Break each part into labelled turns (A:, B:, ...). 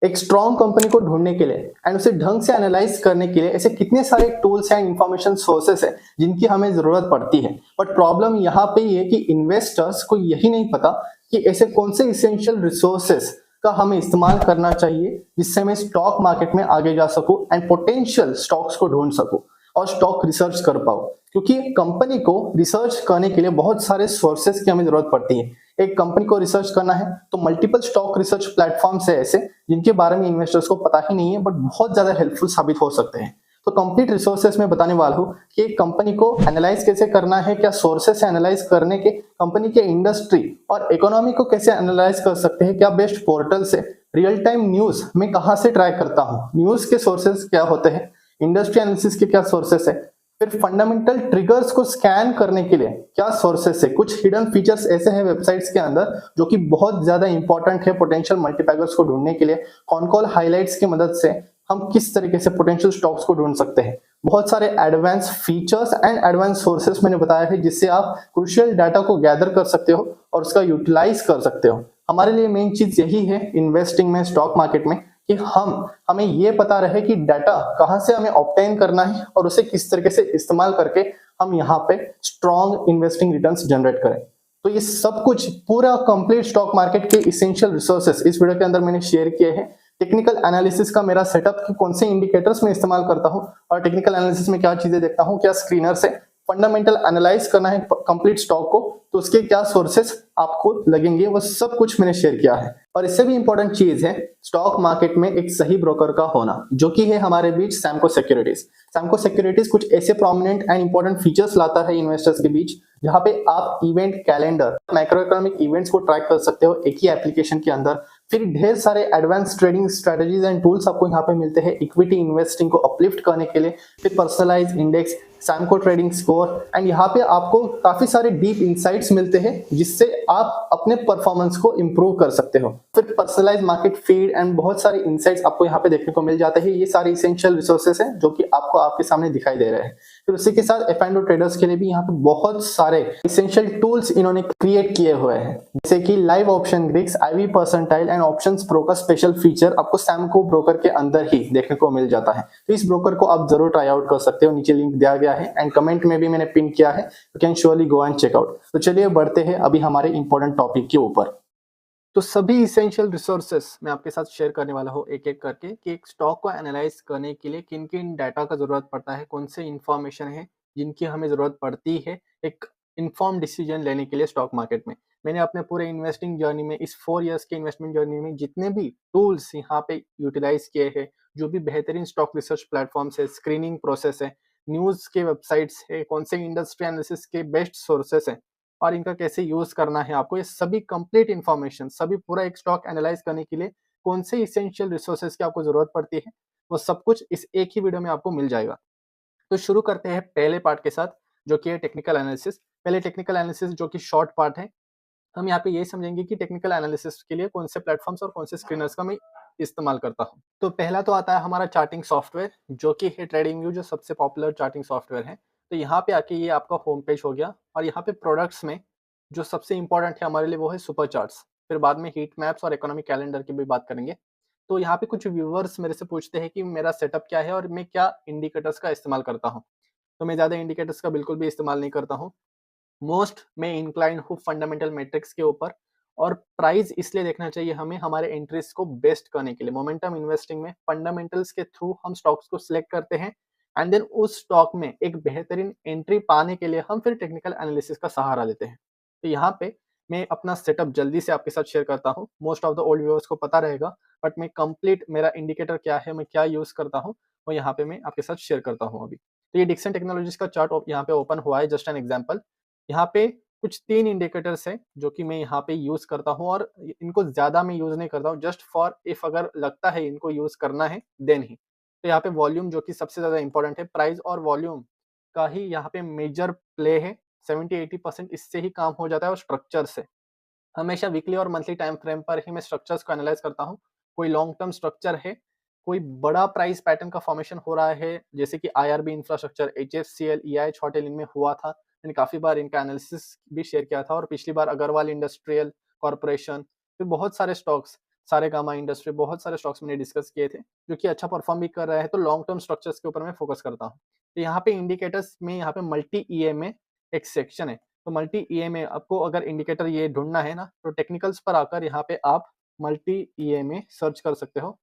A: एक strong company को ढूंढने के लिए एंड उसे ढंग से एनालाइज करने के लिए ऐसे कितने सारे टूल्स एंड इंफॉर्मेशन सोर्सेस है जिनकी हमें जरूरत पड़ती है। बट प्रॉब्लम यहाँ पे ये कि इन्वेस्टर्स को यही नहीं पता कि ऐसे कौन से इसेंशियल रिसोर्सेस का हमें इस्तेमाल करना चाहिए जिससे मैं स्टॉक मार्केट में आगे जा सकूं एंड पोटेंशियल स्टॉक्स को ढूंढ सकूं और स्टॉक रिसर्च कर पाऊं। क्योंकि कंपनी को रिसर्च करने के लिए बहुत सारे सोर्सेस की हमें जरूरत पड़ती है। एक कंपनी को रिसर्च करना है तो मल्टीपल स्टॉक रिसर्च प्लेटफॉर्म्स है ऐसे जिनके बारे में इन्वेस्टर्स को पता ही नहीं है बट बहुत ज्यादा हेल्पफुल साबित हो सकते हैं। तो कंप्लीट रिसोर्सेस में बताने वाला हूँ कि एक कंपनी को एनालाइज कैसे करना है, क्या सोर्सेस एनालाइज करने के, कंपनी के इंडस्ट्री और इकोनॉमी को कैसे एनालाइज कर सकते हैं, क्या बेस्ट पोर्टल से, रियल टाइम न्यूज मैं कहाँ से ट्रैक करता हूँ, न्यूज के सोर्सेस क्या होते हैं, इंडस्ट्री एनालिसिस के क्या सोर्सेस है, फिर फंडामेंटल ट्रिगर्स को स्कैन करने के लिए क्या सोर्सेस है। कुछ हिडन फीचर्स ऐसे हैं वेबसाइट्स के अंदर जो कि बहुत ज्यादा इंपॉर्टेंट है पोटेंशियल मल्टीपैगर्स को ढूंढने के लिए। कौन कौन हाइलाइट्स की मदद से हम किस तरीके से पोटेंशियल स्टॉक्स को ढूंढ सकते हैं। बहुत सारे advance features and advance sources मैंने बताया है जिससे आप क्रूशियल डाटा को गैदर कर सकते हो और उसका यूटिलाइज कर सकते हो। हमारे लिए मेन चीज यही है इन्वेस्टिंग में, स्टॉक मार्केट में, कि हमें ये पता रहे कि डाटा कहां से हमें ऑब्टेन करना है और उसे किस तरीके से इस्तेमाल करके हम यहाँ पे स्ट्रॉन्ग इन्वेस्टिंग रिटर्न्स जनरेट करें। तो ये सब कुछ पूरा कंप्लीट स्टॉक मार्केट के इसेंशियल रिसोर्सेस इस वीडियो के अंदर मैंने शेयर किए हैं। टेक्निकल एनालिसिस का मेरा सेटअप कि कौन से इंडिकेटर्स में इस्तेमाल करता हूं और टेक्निकल एनालिसिस में क्या चीजें देखता हूं, क्या स्क्रीनर से फंडामेंटल एनालाइज करना है कंप्लीट स्टॉक को तो उसके क्या सोर्सेस आपको लगेंगे, वो सब कुछ मैंने शेयर किया है। और इससे भी इंपॉर्टेंट चीज है स्टॉक मार्केट में एक सही ब्रोकर का होना जो कि है हमारे बीच सैमको सिक्योरिटीज। सैमको सिक्योरिटीज कुछ ऐसे प्रोमिनेंट एंड इंपॉर्टेंट फीचर्स लाता है इन्वेस्टर्स के बीच जहां पे आप event calendar, macro economic events को ट्रैक कर सकते हो एक ही एप्लीकेशन के अंदर। फिर ढेर सारे advance trading strategies and tools आपको यहाँ पे मिलते हैं इक्विटी इन्वेस्टिंग को अपलिफ्ट करने के लिए। फिर personalize index, Samco trading score and यहाँ पे आपको काफी सारे डीप इंसाइट्स मिलते हैं जिससे आप अपने परफॉर्मेंस को इंप्रूव कर सकते हो। फिर पर्सनलाइज मार्केट फीड एंड बहुत सारे इंसाइट्स आपको यहाँ पे देखने को मिल जाते हैं। ये सारे इसेंशियल रिसोर्सेस हैं जो कि आपको आपके सामने दिखाई दे रहे हैं। फिर उसी के साथ F&O ट्रेडर्स के लिए भी यहाँ पे बहुत सारे इसेंशियल टूल्स इन्होंने क्रिएट किए हुए हैं जैसे कि live option greeks, IV percentile and options pro का स्पेशल फीचर आपको सैमको ब्रोकर के अंदर ही देखने को मिल जाता है। तो इस ब्रोकर को आप जरूर ट्राई आउट कर सकते हो, नीचे लिंक दिया गया है एंड कमेंट में भी मैंने पिन किया है, you can surely go and check out. तो चलिए बढ़ते हैं अभी हमारे इंपॉर्टेंट टॉपिक के ऊपर। तो सभी इसेंशियल रिसोर्सेस मैं आपके साथ शेयर करने वाला हूँ एक एक करके कि एक स्टॉक को एनालाइज करने के लिए किन किन डाटा का जरूरत पड़ता है, कौन से इंफॉर्मेशन है जिनकी हमें जरूरत पड़ती है एक इन्फॉर्म डिसीजन लेने के लिए स्टॉक मार्केट में। मैंने अपने पूरे इन्वेस्टिंग जर्नी में, इस 4 इयर्स के इन्वेस्टमेंट जर्नी में जितने भी टूल्स यहाँ पे यूटिलाइज किए हैं, जो भी बेहतरीन स्टॉक रिसर्च प्लेटफॉर्म्स है, स्क्रीनिंग प्रोसेस है, न्यूज के वेबसाइट्स है, कौन से इंडस्ट्री एनालिसिस के बेस्ट सोर्सेस है और इनका कैसे यूज करना है आपको, ये सभी कंप्लीट इन्फॉर्मेशन, सभी पूरा एक स्टॉक एनालाइज करने के लिए कौन से इसेंशियल रिसोर्सेज की आपको जरूरत पड़ती है, वो सब कुछ इस एक ही वीडियो में आपको मिल जाएगा। तो शुरू करते हैं पहले पार्ट के साथ जो कि है टेक्निकल एनालिसिस। पहले टेक्निकल एनालिसिस जो कि शॉर्ट पार्ट है, हम यहाँ पे ये समझेंगे कि टेक्निकल एनालिसिस के लिए कौन से प्लेटफॉर्म्स और कौन से स्क्रीनर्स का मैं इस्तेमाल करता हूँ। तो पहला तो आता है हमारा चार्टिंग सॉफ्टवेयर जो कि है ट्रेडिंग व्यू, जो सबसे पॉपुलर चार्टिंग सॉफ्टवेयर है। तो यहाँ पे आके ये आपका होम पेज हो गया और यहाँ पे प्रोडक्ट्स में जो सबसे इंपॉर्टेंट है हमारे लिए वो है सुपर चार्ट्स। फिर बाद में हीट मैप्स और इकोनॉमिक कैलेंडर की भी बात करेंगे। तो यहाँ पे कुछ व्यूअर्स मेरे से पूछते हैं कि मेरा सेटअप क्या है और मैं क्या इंडिकेटर्स का इस्तेमाल करता हूँ। तो मैं ज़्यादा इंडिकेटर्स का बिल्कुल भी इस्तेमाल नहीं करता हूँ। मोस्ट मैं इंक्लाइन हूँ फंडामेंटल मैट्रिक्स के ऊपर। और प्राइस इसलिए देखना चाहिए हमें हमारे एंट्रीज को बेस्ट करने के लिए। मोमेंटम इन्वेस्टिंग में फंडामेंटल्स के थ्रू हम स्टॉक्स को सिलेक्ट करते हैं एंड देन उस स्टॉक में एक बेहतरीन एंट्री पाने के लिए हम फिर टेक्निकल एनालिसिस का सहारा लेते हैं। तो यहाँ पे मैं अपना सेटअप जल्दी से आपके साथ शेयर करता हूँ। Most of the old viewers को पता रहेगा बट मैं कंप्लीट मेरा इंडिकेटर क्या है, मैं क्या यूज करता हूँ, वो यहाँ पे मैं आपके साथ शेयर करता हूँ अभी। तो ये डिक्सन टेक्नोलॉजीज का चार्ट यहाँ पे ओपन हुआ है, जस्ट एन एग्जाम्पल। यहाँ पे कुछ 3 इंडिकेटर्स हैं जो कि मैं यहाँ पे यूज करता हूँ और इनको ज्यादा मैं यूज नहीं करता हूँ, जस्ट फॉर इफ अगर लगता है इनको यूज करना है देन ही। तो यहाँ पे वॉल्यूम जो कि सबसे ज्यादा इंपॉर्टेंट है, प्राइस और वॉल्यूम का ही यहाँ पे मेजर प्ले है। 70-80% इससे ही काम हो जाता है और स्ट्रक्चर से। हमेशा वीकली और मंथली टाइम फ्रेम पर ही मैं स्ट्रक्चर्स को एनालाइज करता हूँ। कोई लॉन्ग टर्म स्ट्रक्चर है, कोई बड़ा प्राइस पैटर्न का फॉर्मेशन हो रहा है जैसे कि IRB infrastructure, HFCL, EIH hotel इनमें हुआ था। मैंने काफी बार इनका एनालिसिस भी शेयर किया था और पिछली बार अग्रवाल इंडस्ट्रियल कॉर्पोरेशन, फिर बहुत सारे स्टॉक्स, सारेगामा इंडस्ट्री, बहुत सारे स्टॉक्स मैंने डिस्कस किए थे जो कि अच्छा परफॉर्म भी कर रहे हैं, तो लॉन्ग टर्म स्ट्रक्चर्स के ऊपर मैं फोकस करता हूँ। तो यहाँ पे इंडिकेटर्स में यहाँ पे मल्टी ईएमए एक सेक्शन है। तो मल्टी ईएमए आपको अगर इंडिकेटर ये ढूंढना है ना, तो टेक्निकल्स पर आकर यहाँ पे आप मल्टी ईएमए सर्च कर सकते हो।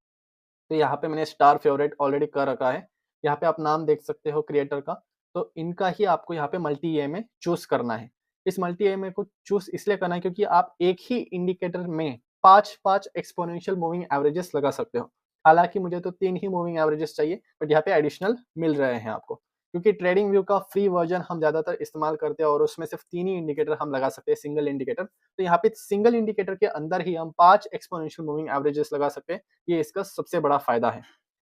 A: तो यहाँ पे मैंने स्टार फेवरेट ऑलरेडी कर रखा है। यहाँ पे आप नाम देख सकते हो क्रिएटर का। तो इनका ही आपको यहाँ पे मल्टी ईएमए चूज करना है। इस मल्टी ईएमए को चूज इसलिए करना है क्योंकि आप एक ही इंडिकेटर में 5 एक्सपोनेंशियल मूविंग एवरेजेस लगा सकते हो। हालांकि मुझे तो 3 ही मूविंग एवरेजेस चाहिए, बट यहाँ पे एडिशनल मिल रहे हैं आपको, क्योंकि ट्रेडिंग व्यू का फ्री वर्जन हम ज्यादातर इस्तेमाल करते हैं और उसमें सिर्फ 3 ही इंडिकेटर हम लगा सकते हैं, सिंगल इंडिकेटर। तो यहाँ पे सिंगल इंडिकेटर के अंदर ही हम 5 एक्सपोनेंशियल मूविंग एवरेजेस लगा सकते हैं। ये इसका सबसे बड़ा फायदा है।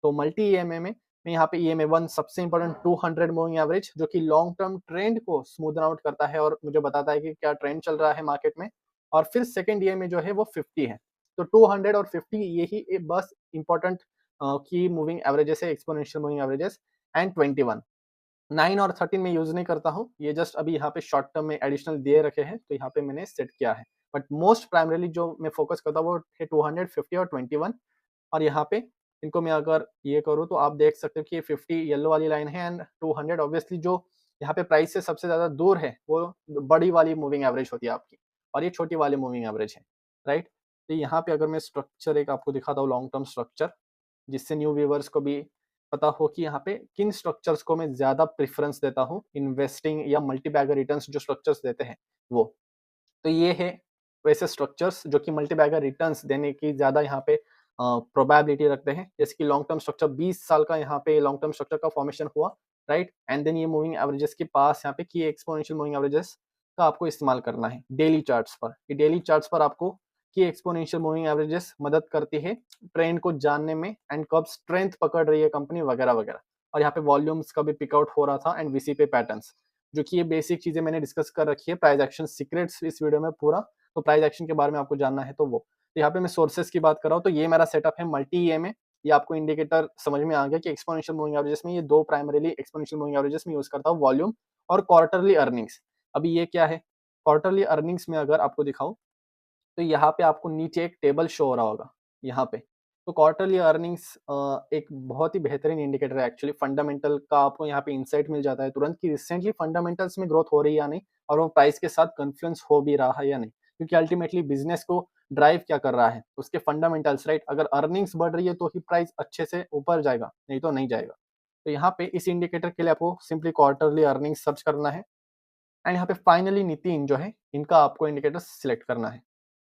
A: तो मल्टी ईएमए में यहाँ पे ईएमए 1 सबसे इंपॉर्टेंट 200 मूविंग एवरेज, जो कि लॉन्ग टर्म ट्रेंड को स्मूदन आउट करता है और मुझे बताता है कि क्या ट्रेंड चल रहा है मार्केट में। और फिर सेकंड ईएमए जो है वो 50 है। तो 200 और 50 यही बस इंपॉर्टेंट की मूविंग एवरेजेस है, एक्सपोनेंशियल मूविंग एवरेजेस। एंड 21 9 और 13 में यूज नहीं करता हूँ, ये जस्ट अभी यहाँ पे शॉर्ट टर्म में एडिशनल दिए रखे हैं, तो यहाँ पे मैंने सेट किया है। बट मोस्ट प्राइमरीली जो मैं फोकस करता हूँ वो है 200, 50 और 21। और यहाँ पे इनको मैं अगर ये करूँ तो आप देख सकते हो कि ये 50 येलो वाली लाइन है एंड 200 ऑब्वियसली जो यहाँ पे प्राइस से सबसे ज्यादा दूर है वो बड़ी वाली मूविंग एवरेज होती है आपकी, और ये छोटी वाली मूविंग एवरेज है, राइट। तो यहाँ पे अगर मैं स्ट्रक्चर एक आपको दिखाता हूँ, लॉन्ग टर्म स्ट्रक्चर, जिससे न्यू व्यूवर्स को भी पता हो कि यहाँ पे किन स्ट्रक्चर्स को मैं ज्यादा प्रेफरेंस देता हूँ इन्वेस्टिंग या मल्टी बैगर रिटर्न्स जो स्ट्रक्चर्स देते हैं वो। तो ये है वैसे स्ट्रक्चर्स जो कि मल्टी बैगर रिटर्न्स देने की ज्यादा यहाँ पे प्रोबेबिलिटी रखते हैं। जैसे कि लॉन्ग टर्म स्ट्रक्चर 20 साल का यहाँ पे लॉन्ग टर्म स्ट्रक्चर का फॉर्मेशन हुआ, राइट। एंड देन ये मूविंग एवरेजेस के पास यहाँ पे की एक्सपोनेंशियल मूविंग एवरेजेस का आपको इस्तेमाल करना है डेली चार्ट्स पर। ये डेली चार्ट्स पर आपको की एक्सपोनेंशियल मूविंग एवरेजेस मदद करती है ट्रेंड को जानने में एंड कब स्ट्रेंथ पकड़ रही है कंपनी वगैरह वगैरह। और यहाँ पे वॉल्यूम्स का भी पिकआउट हो रहा था एंड वीसी पे पैटर्न्स, जो कि ये बेसिक चीजें मैंने डिस्कस कर रखी है प्राइस एक्शन सीक्रेट्स इस वीडियो में पूरा। तो प्राइस एक्शन के बारे में आपको जानना है तो वो। तो यहाँ पे मैं सोर्सेस की बात कर रहा हूँ, तो ये मेरा सेटअप है मल्टी ईएमए। ये आपको इंडिकेटर समझ में आ गया कि एक्सपोनेंशियल मूविंग एवरेजेस में ये दो प्राइमरीली एक्सपोनेंशियल मूविंग एवरेजेस में यूज करता हूँ, वॉल्यूम और क्वार्टरली अर्निंग्स। अभी ये क्या है, क्वार्टरली अर्निंग्स में अगर आपको दिखाऊं तो यहाँ पे आपको नीचे एक टेबल शो हो रहा होगा यहाँ पे। तो क्वार्टरली अर्निंग्स एक बहुत ही बेहतरीन इंडिकेटर है एक्चुअली। फंडामेंटल का आपको यहाँ पे इंसाइट मिल जाता है तुरंत कि रिसेंटली फंडामेंटल्स में ग्रोथ हो रही है या नहीं, और वो प्राइस के साथ कन्फ्लुएंस हो भी रहा है या नहीं, क्योंकि अल्टीमेटली बिजनेस को ड्राइव क्या कर रहा है, उसके फंडामेंटल्स, राइट। अगर अर्निंग्स बढ़ रही है तो ही प्राइस अच्छे से ऊपर जाएगा, नहीं तो नहीं जाएगा। तो यहाँ पे इस इंडिकेटर के लिए आपको सिंपली क्वार्टरली अर्निंग्स सर्च करना है एंड यहाँ पे फाइनली नितिन जो है इनका आपको इंडिकेटर सिलेक्ट करना है।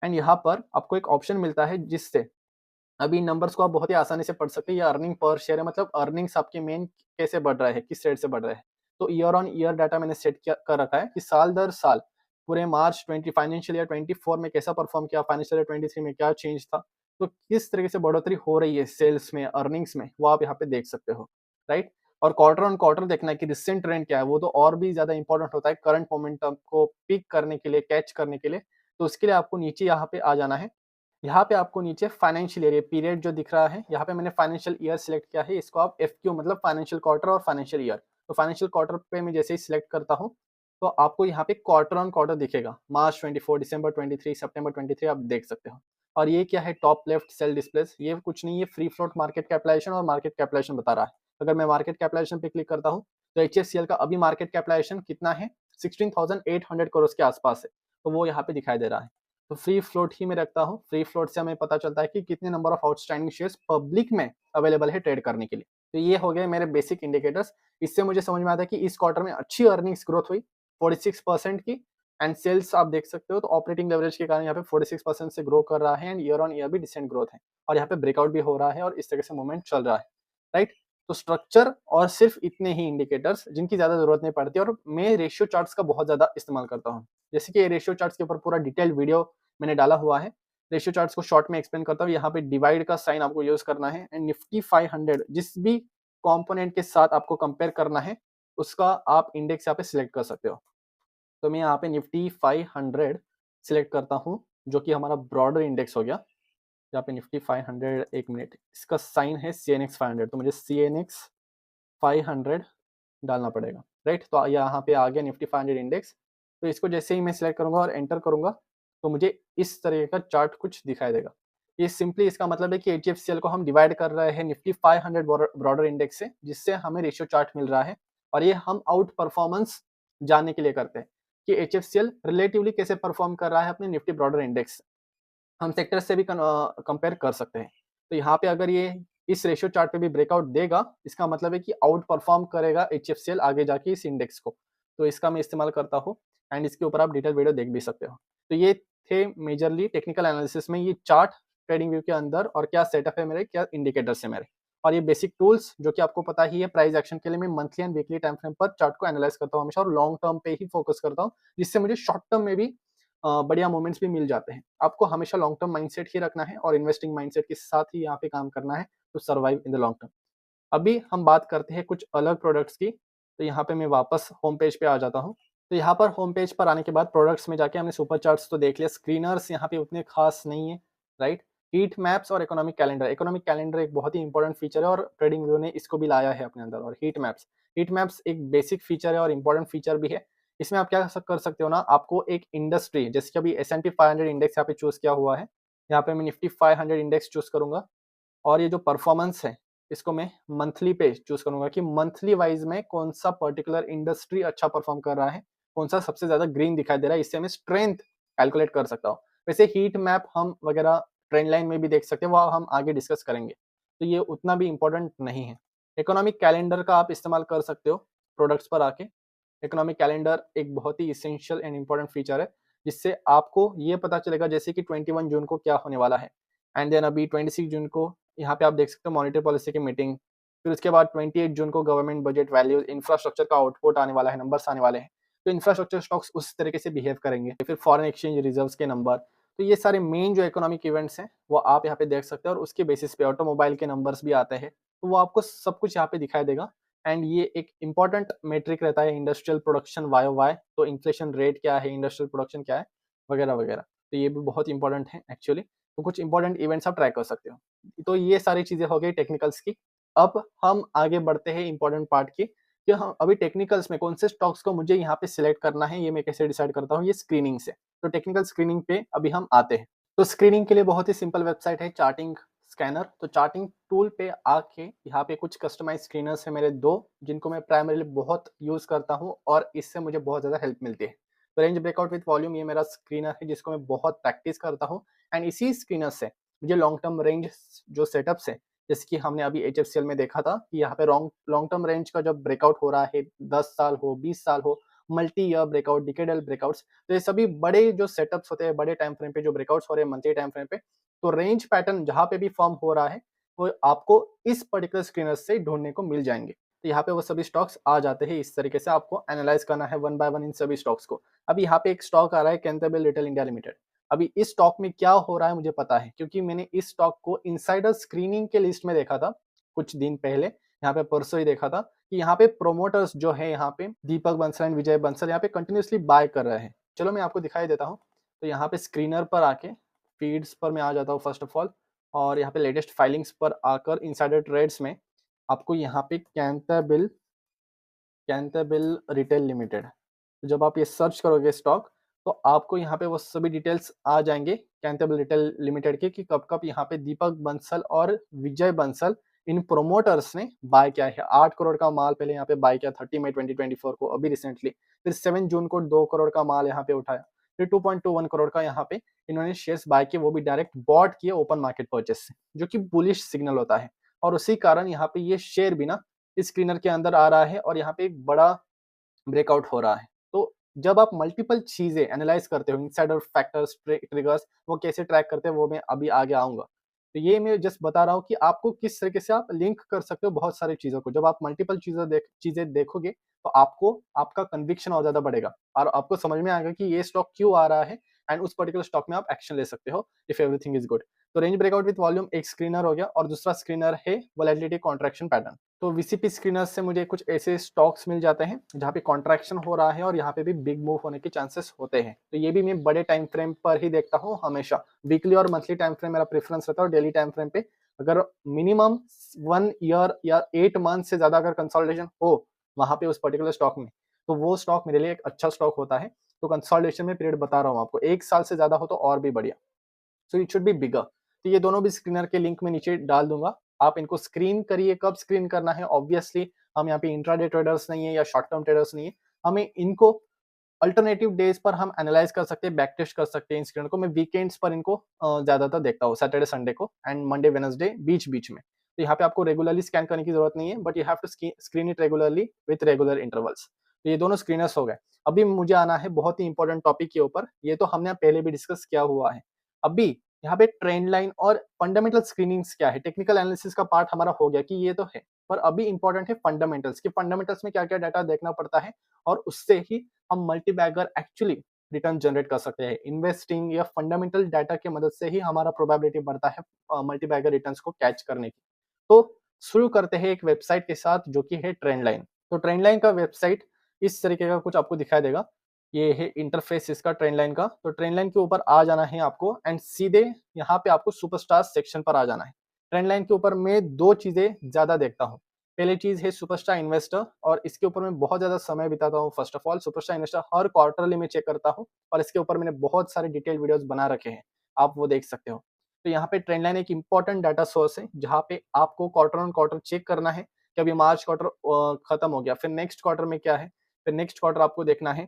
A: एंड यहाँ पर आपको एक ऑप्शन मिलता है जिससे अभी नंबर्स को आप बहुत ही आसानी से पढ़ सकते हैं। ये अर्निंग पर शेयर है, मतलब अर्निंग्स आपके मेन कैसे बढ़ रहे हैं, किस रेट से बढ़ रहे हैं। तो ईयर ऑन ईयर डाटा मैंने सेट किया कर रखा है कि साल दर साल पूरे मार्च 20 फाइनेंशियल ईयर 24 में कैसा परफॉर्म किया, फाइनेंशियल ईयर 23 में क्या चेंज था, तो किस तरीके से बढ़ोतरी हो रही है सेल्स में, अर्निंग्स में, वो आप यहाँ पे देख सकते हो, राइट। और क्वार्टर ऑन क्वार्टर देखना है कि रिसेंट ट्रेंड क्या है, वो तो और भी ज्यादा इंपॉर्टेंट होता है करंट मोमेंटम को पिक करने के लिए, कैच करने के लिए। तो उसके लिए आपको नीचे यहाँ पे आ जाना है। यहाँ पे आपको नीचे फाइनेंशियल ईयर पीरियड जो दिख रहा है, यहाँ पे मैंने फाइनेंशियल ईयर सिलेक्ट किया है। इसको आप FQ मतलब फाइनेंशियल क्वार्टर और फाइनेंशियल ईयर। तो फाइनेंशियल क्वार्टर पे मैं जैसे ही सिलेक्ट करता हूँ तो आपको यहाँ पे क्वार्टर ऑन क्वार्टर दिखेगा, मार्च 24, दिसंबर 23, सितंबर 23 आप देख सकते हो। और ये क्या है, टॉप लेफ्ट सेल डिस्प्लेस, ये कुछ नहीं, ये फ्री फ्लोट मार्केट कैपिटलाइजेशन और मार्केट कैपिटलाइजेशन बता रहा है। अगर मैं मार्केट कैपिटलाइजेशन पे क्लिक करता हूँ तो HFCL का अभी मार्केट कैपिटलाइजेशन कितना है, 16,800 करोड़ के आसपास है। तो वो यहाँ पे दिखाई दे रहा है। तो फ्री फ्लोट ही मैं रखता हूँ। फ्री फ्लोट से हमें पता चलता है कि कितने number of outstanding shares public में अवेलेबल है ट्रेड करने के लिए। तो ये हो गए मेरे बेसिक इंडिकेटर्स। इससे मुझे समझ में आता है कि इस क्वार्टर में अच्छी अर्निंग्स ग्रोथ हुई 46% की, एंड सेल्स आप देख सकते हो तो ऑपरेटिंग लेवरेज के कारण यहाँ पे 46% से ग्रो कर रहा है एंड ईयर ऑन ईयर भी डिसेंट ग्रोथ है, और यहाँ पे ब्रेकआउट भी हो रहा है और इस तरह से मूवमेंट चल रहा है, राइट। तो स्ट्रक्चर और सिर्फ इतने ही इंडिकेटर्स जिनकी ज्यादा जरूरत नहीं पड़ती, और मैं रेशियो चार्ट्स का बहुत ज्यादा इस्तेमाल करता हूँ। जैसे कि रेशियो चार्ट्स के ऊपर पूरा डिटेल वीडियो मैंने डाला हुआ है। रेशियो चार्ट्स को शॉर्ट में एक्सप्लेन करता हूँ। यहाँ पे डिवाइड का साइन आपको यूज करना है एंड निफ्टी 500 जिस भी कंपोनेंट के साथ आपको कंपेयर करना है उसका आप इंडेक्स यहाँ पे सिलेक्ट कर सकते हो। तो मैं यहाँ पे निफ्टी 500 सिलेक्ट करता हूँ जो कि हमारा ब्रॉडर इंडेक्स हो गया। यहाँ पे निफ्टी 500, एक मिनट, इसका साइन है CNX 500, तो मुझे CNX 500 डालना पड़ेगा, राइट। तो यहाँ पे आ गया निफ्टी 500 इंडेक्स। तो इसको जैसे ही मैं सिलेक्ट करूंगा और एंटर करूंगा तो मुझे इस तरह का चार्ट कुछ दिखाई देगा। ये सिंपली इसका मतलब है कि HFCL को हम डिवाइड कर रहे हैं निफ्टी 500 ब्रॉडर इंडेक्स से, जिससे हमें रेशियो चार्ट मिल रहा है। और ये हम आउट परफॉर्मेंस जानने के लिए करते हैं कि HFCL रिलेटिवली कैसे परफॉर्म कर रहा है अपने निफ्टी ब्रॉडर इंडेक्स। हम सेक्टर से भी कंपेयर कर सकते हैं। तो यहाँ पे अगर ये इस रेशियो चार्ट पे भी ब्रेकआउट देगा, इसका मतलब है कि आउट परफॉर्म करेगा HFCL आगे जाके इस इंडेक्स को। तो इसका मैं इस्तेमाल करता हूँ एंड इसके ऊपर आप डिटेल वीडियो देख भी सकते हो। तो ये थे मेजरली टेक्निकल एनालिसिस में ये चार्ट ट्रेडिंग व्यू के अंदर, और क्या सेटअप है मेरे, क्या इंडिकेटर्स है मेरे, और ये बेसिक टूल्स जो कि आपको पता ही है। प्राइस एक्शन के लिए मैं monthly and weekly time frame पर चार्ट को एनालाइज करता हूँ हमेशा, और लॉन्ग टर्म पे ही फोकस करता हूँ, जिससे मुझे शॉर्ट टर्म में भी बढ़िया मोमेंट्स भी मिल जाते हैं। आपको हमेशा लॉन्ग टर्म माइंडसेट ही रखना है और इन्वेस्टिंग माइंडसेट के साथ ही यहाँ पे काम करना है to survive in the long term. अभी हम बात करते हैं कुछ अलग प्रोडक्ट्स की। तो यहाँ पे मैं वापस होम पेज पे आ जाता हूँ। तो यहाँ पर होम पेज पर आने के बाद प्रोडक्ट्स में जाके हमने सुपर चार्ट्स तो देख लिया, स्क्रीनर्स यहाँ पे उतने खास नहीं है, राइट। हीट मैप्स और इकोनॉमिक कैलेंडर, इकोनॉमिक कैलेंडर एक बहुत ही इंपॉर्टेंट फीचर है और ट्रेडिंग व्यू ने इसको भी लाया है अपने अंदर। और हीट मैप्स एक बेसिक फीचर है और इंपॉर्टेंट फीचर भी है। इसमें आप क्या कर सकते हो ना, आपको एक इंडस्ट्री, जैसे कि अभी S&P 500 इंडेक्स यहाँ पे चूज किया हुआ है, यहाँ पे मैं निफ्टी 500 इंडेक्स चूज करूंगा, और ये जो परफॉर्मेंस है इसको मैं मंथली पे चूज करूंगा कि मंथली वाइज में कौन सा पर्टिकुलर इंडस्ट्री अच्छा परफॉर्म कर रहा है, कौन सा सबसे ज्यादा ग्रीन दिखाई दे रहा है, इससे मैं स्ट्रेंथ कैलकुलेट कर सकता हूँ। वैसे हीट मैप हम वगैरह ट्रेंड लाइन में भी देख सकते हैं, वो हम आगे डिस्कस करेंगे, तो ये उतना भी इंपॉर्टेंट नहीं है। इकोनॉमिक कैलेंडर का आप इस्तेमाल कर सकते हो प्रोडक्ट्स पर आके। इकोनॉमिक कैलेंडर एक बहुत ही इसेंशियल एंड इंपॉर्टेंट फीचर है, जिससे आपको ये पता चलेगा जैसे कि 21 जून को क्या होने वाला है, एंड देन अभी 26 जून को यहाँ पे आप देख सकते हो मॉनेटरी पॉलिसी की मीटिंग। फिर उसके बाद 28 जून को गवर्नमेंट बजट वैल्यूज, इंफ्रास्ट्रक्चर का आउटपुट आने वाला है, नंबर्स आने वाले हैं। तो इंफ्रास्ट्रक्चर स्टॉक्स उस तरीके से बिहेव करेंगे। फिर फॉरेन एक्सचेंज रिजर्व्स के नंबर। तो ये सारे मेन जो इकोनॉमिक इवेंट्स हैं वो आप यहाँ पे देख सकते हो, और उसके बेसिस पे ऑटोमोबाइल के नंबर्स भी आते हैं, तो वो आपको सब कुछ यहाँ पे दिखाई देगा। एंड ये एक इंपॉर्टेंट मेट्रिक रहता है इंडस्ट्रियल प्रोडक्शन वाई वाई, तो इन्फ्लेशन रेट क्या है, इंडस्ट्रियल प्रोडक्शन क्या है, वगैरह वगैरह। तो ये भी बहुत इंपॉर्टेंट है एक्चुअली। तो कुछ इंपॉर्टेंट इवेंट्स आप ट्रैक कर सकते हो। तो ये सारी चीजें हो गई टेक्निकल्स की। अब हम आगे बढ़ते हैं इंपॉर्टेंट पार्ट की, कि हम अभी टेक्निकल्स में कौन से स्टॉक्स को मुझे यहाँ पे सिलेक्ट करना है, ये मैं कैसे डिसाइड करता हूँ, ये स्क्रीनिंग से। तो टेक्निकल स्क्रीनिंग पे अभी हम आते हैं। तो स्क्रीनिंग के लिए बहुत ही सिंपल वेबसाइट है चार्टिंग स्कैनर। तो चार्टिंग टूल पे आके यहाँ पे कुछ कस्टमाइज स्क्रीनर्स है मेरे दो, जिनको मैं प्राइमरीली बहुत यूज करता हूँ और इससे मुझे बहुत ज्यादा हेल्प मिलती है। तो रेंज ब्रेकआउट विद वॉल्यूम ये मेरा स्क्रीनर है, जिसको मैं बहुत प्रैक्टिस करता हूँ, एंड इसी स्क्रीनर से मुझे लॉन्ग टर्म रेंज जो सेटअप्स है, जैसे कि हमने अभी HFCL में देखा था कि यहाँ पे लॉन्ग टर्म रेंज का जब ब्रेकआउट हो रहा है, 10 साल हो, 20 साल हो, multi year breakout, decadal breakouts, तो ये सभी बड़े जो सेटअप्स होते हैं, बड़े टाइम फ्रेम पे जो ब्रेकआउट्स हो रहे हैं मंथली टाइम फ्रेम पे, तो रेंज पैटर्न जहाँ पे भी फॉर्म हो रहा है वो आपको इस पर्टिकुलर स्क्रीनर से ढूंढने को मिल जाएंगे। तो यहाँ पे वो सभी स्टॉक्स आ जाते हैं। इस तरीके से आपको एनालाइज करना है वन बाय वन इन सभी स्टॉक्स को। अब यहाँ पे एक स्टॉक आ रहा है कैंटरबिल रिटेल इंडिया लिमिटेड। अभी इस स्टॉक में क्या हो रहा है मुझे पता है, क्योंकि मैंने इस स्टॉक को इनसाइडर स्क्रीनिंग के लिस्ट में देखा था कुछ दिन पहले, यहाँ पे परसों ही देखा था कि यहाँ पे प्रोमोटर्स जो है, यहाँ पे दीपक बंसल एंड विजय बंसल यहाँ पे कंटिन्यूसली बाय कर रहे हैं। चलो मैं आपको दिखाई देता हूँ। तो यहाँ पे स्क्रीनर पर आके फीड्स पर मैं आ जाता हूँ फर्स्ट ऑफ ऑल, और यहाँ पे लेटेस्ट फाइलिंग्स पर आकर इनसाइडर ट्रेड्स में आपको यहाँ पे कैंटरबिल रिटेल लिमिटेड, तो जब आप ये सर्च करोगे स्टॉक, तो आपको यहाँ पे वो सभी डिटेल्स आ जाएंगे कैंटरबिल रिटेल लिमिटेड के, कि कब कब यहाँ पे दीपक बंसल और विजय बंसल इन प्रोमोटर्स ने बाय किया है। 8 करोड़ का माल पहले यहाँ पे बाय किया 30 मई 2024 को, अभी रिसेंटली। फिर 7 जून को 2 करोड़ का माल यहाँ पे उठाया। फिर 2.21 करोड़ का यहाँ पे इन्होंने शेयर्स बाय किए, वो भी डायरेक्ट बॉट किए ओपन मार्केट परचेस से, जो कि बुलिश सिग्नल होता है। और उसी कारण यहाँ पे ये शेयर भी ना इस स्क्रीनर के अंदर आ रहा है, और यहाँ पे एक बड़ा ब्रेकआउट हो रहा है। तो जब आप मल्टीपल चीजें एनालाइज करते हो, इनसाइडर फैक्टर्स, ट्रिगर्स, वो कैसे ट्रैक करते हैं वो मैं अभी आगे आऊंगा। तो ये मैं जस्ट बता रहा हूँ कि आपको किस तरीके से आप लिंक कर सकते हो बहुत सारी चीजों को। जब आप मल्टीपल चीजें देखोगे, तो आपको आपका कन्विक्शन और ज्यादा बढ़ेगा, और आपको समझ में आएगा कि ये स्टॉक क्यों आ रहा है, एंड उस पर्टिकुलर स्टॉक में आप एक्शन ले सकते हो इफ एवरीथिंग इज गुड। तो रेंज ब्रेकआउट विद वॉल्यूम एक स्क्रीनर हो गया, और दूसरा स्क्रीनर है वोलेटिलिटी कॉन्ट्रैक्शन पैटर्न। तो VCP स्क्रीनर से मुझे कुछ ऐसे स्टॉक्स मिल जाते हैं जहाँ पे कॉन्ट्रैक्शन हो रहा है और यहाँ पे भी बिग मूव होने के चांसेस होते हैं। तो ये भी मैं बड़े टाइम फ्रेम पर ही देखता हूँ हमेशा। वीकली और मंथली टाइम फ्रेम मेरा प्रेफरेंस रहता है, और डेली टाइम फ्रेम पे अगर मिनिमम 1 ईयर या 8 मंथ से ज्यादा अगर कंसोलिडेशन हो वहां पे उस पर्टिकुलर स्टॉक में, तो वो स्टॉक मेरे लिए एक अच्छा स्टॉक होता है। तो कंसोलिडेशन में पीरियड बता रहा हूँ आपको, 1 साल से ज्यादा हो तो और भी बढ़िया। So it should be bigger. तो ये दोनों भी स्क्रीनर के लिंक में नीचे डाल दूंगा, आप इनको स्क्रीन करिए। कब स्क्रीन करना है, ऑब्वियसली हम यहाँ पे इंट्राडे ट्रेडर्स नहीं है या शॉर्ट टर्म ट्रेडर्स नहीं है, हमें इनको अल्टरनेटिव डेज पर हम एनालाइज कर सकते हैं, बैक टेस्ट कर सकते हैं इन स्क्रीनर को। मैं वीकेंड्स पर इनको ज्यादातर देखता हूँ, सैटरडे संडे को एंड मंडे वेडनेसडे बीच बीच में। तो यहाँ पे आपको रेगुलरली स्कैन करने की जरूरत नहीं है, but you have to screen it regularly with regular intervals. तो ये दोनों स्क्रीनर्स हो गए। अभी मुझे आना है बहुत ही इंपॉर्टेंट टॉपिक के ऊपर, ये तो हमने पहले भी डिस्कस किया हुआ है। अभी यहाँ पे ट्रेंड लाइन और फंडामेंटल स्क्रीनिंग्स क्या है, टेक्निकल एनालिसिस का पार्ट हमारा हो गया कि ये तो है, पर अभी इंपॉर्टेंट है फंडामेंटल्स, कि फंडामेंटल्स में क्या क्या डाटा देखना पड़ता है और उससे ही हम मल्टीबैगर एक्चुअली रिटर्न जनरेट कर सकते हैं। इन्वेस्टिंग या फंडामेंटल डाटा की मदद से ही हमारा प्रोबेबिलिटी बढ़ता है मल्टीबैगर रिटर्न्स को कैच करने की। तो शुरू करते हैं एक वेबसाइट के साथ जो कि है ट्रेंड लाइन। तो ट्रेंड लाइन का वेबसाइट इस तरीके का कुछ आपको दिखाई देगा, ये है इंटरफेस इसका ट्रेंड लाइन का। तो ट्रेंड लाइन के ऊपर आ जाना है आपको एंड सीधे यहाँ पे आपको सुपरस्टार सेक्शन पर आ जाना है। ट्रेंड लाइन के ऊपर मैं दो चीजें ज्यादा देखता हूँ। पहली चीज है सुपरस्टार इन्वेस्टर, और इसके ऊपर मैं बहुत ज्यादा समय बिताता हूँ। First of all superstar investor her quarterly में चेक करता हूँ, और इसके ऊपर मैंने बहुत सारे डिटेल वीडियोस बना रखे हैं, आप वो देख सकते हो। तो यहाँ पे ट्रेंड लाइन एक इंपॉर्टेंट डाटा सोर्स है, जहाँ पे आपको क्वार्टर ऑन क्वार्टर चेक करना है कि अभी मार्च क्वार्टर खत्म हो गया, फिर नेक्स्ट क्वार्टर में क्या है, फिर नेक्स्ट क्वार्टर आपको देखना है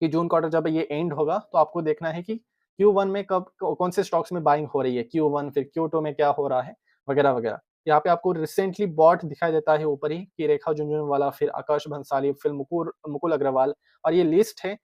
A: कि जून क्वार्टर जब ये एंड होगा तो आपको देखना है कि Q1 में कब कौन से स्टॉक्स में बाइंग हो रही है, Q1 फिर Q2 में क्या हो रहा है, वगैरह वगैरह। यहाँ पे आपको रिसेंटली बॉट दिखाई देता है ऊपर ही, कि रेखा झुनझुनवाला, फिर आकाश भंसाली, फिर मुकुल मुकुल अग्रवाल, और ये लिस्ट है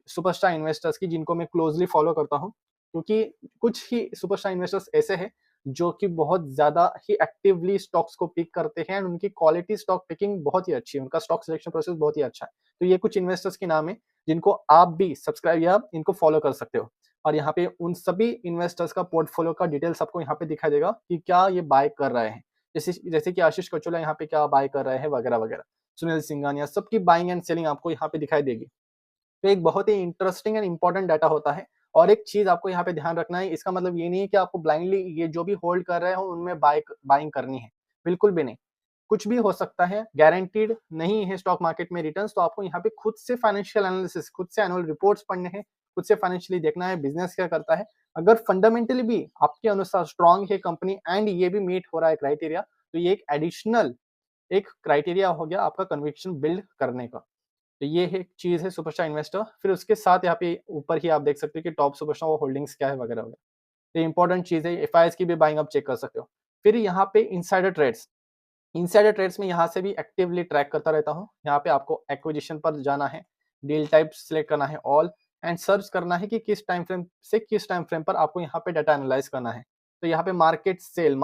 A: सुपरस्टार इन्वेस्टर्स की जिनको मैं क्लोजली फॉलो करता हूँ, क्योंकि कुछ ही सुपरस्टार इन्वेस्टर्स ऐसे हैं जो कि बहुत ज्यादा ही एक्टिवली स्टॉक्स को पिक करते हैं, एंड उनकी क्वालिटी स्टॉक पिकिंग बहुत ही अच्छी है, उनका स्टॉक सिलेक्शन प्रोसेस बहुत ही अच्छा है। तो ये कुछ इन्वेस्टर्स के नाम है जिनको आप भी सब्सक्राइब या इनको फॉलो कर सकते हो। और यहाँ पे उन सभी इन्वेस्टर्स का पोर्टफोलियो का डिटेल्स आपको यहाँ पे दिखाई देगा कि क्या ये बाय कर रहे हैं, जैसे जैसे कि आशीष कचोला यहाँ पे क्या बाय कर रहे हैं, वगैरह वगैरह। सुनील सिंघानिया, सबकी बाइंग एंड सेलिंग आपको यहाँ पे दिखाई देगी। तो एक बहुत ही इंटरेस्टिंग एंड इंपॉर्टेंट डाटा होता है। और एक चीज आपको यहाँ पे ध्यान रखना है, इसका मतलब ये नहीं है कि आपको ब्लाइंडली ये जो भी होल्ड कर रहे हो उनमें बाइंग करनी है, बिल्कुल भी नहीं। कुछ भी हो सकता है, गारंटीड नहीं है स्टॉक मार्केट में रिटर्न्स। तो आपको यहाँ पे खुद से फाइनेंशियल एनालिसिस, खुद से एनुअल रिपोर्ट्स पढ़ने हैं, खुद से फाइनेंशियली देखना है बिजनेस क्या करता है। अगर फंडामेंटली भी आपके अनुसार स्ट्रांग है कंपनी एंड ये भी मीट हो रहा है क्राइटेरिया, तो ये एक एडिशनल एक क्राइटेरिया हो गया आपका कन्विक्शन बिल्ड करने का। तो ये एक चीज है सुपरस्टार इन्वेस्टर। फिर उसके साथ यहाँ पे ऊपर ही आप देख सकते हो कि टॉप सुपरस्टार होल्डिंग्स क्या है, वगैरह वगैरह। तो इंपॉर्टेंट चीज है, एफआईएस की भी बाइंग आप चेक कर सकते हो। फिर यहाँ पे इनसाइडर ट्रेड्स में यहाँ से भी एक्टिवली ट्रैक करता रहता हूँ। यहाँ पे आपको एक्विजिशन पर जाना है, डील टाइप सिलेक्ट करना है ऑल, एंड सर्च करना है कि किस टाइम फ्रेम से किस टाइम फ्रेम पर आपको यहाँ पे डाटा एनालाइज करना है। तो यहाँ पे मार्केट सेल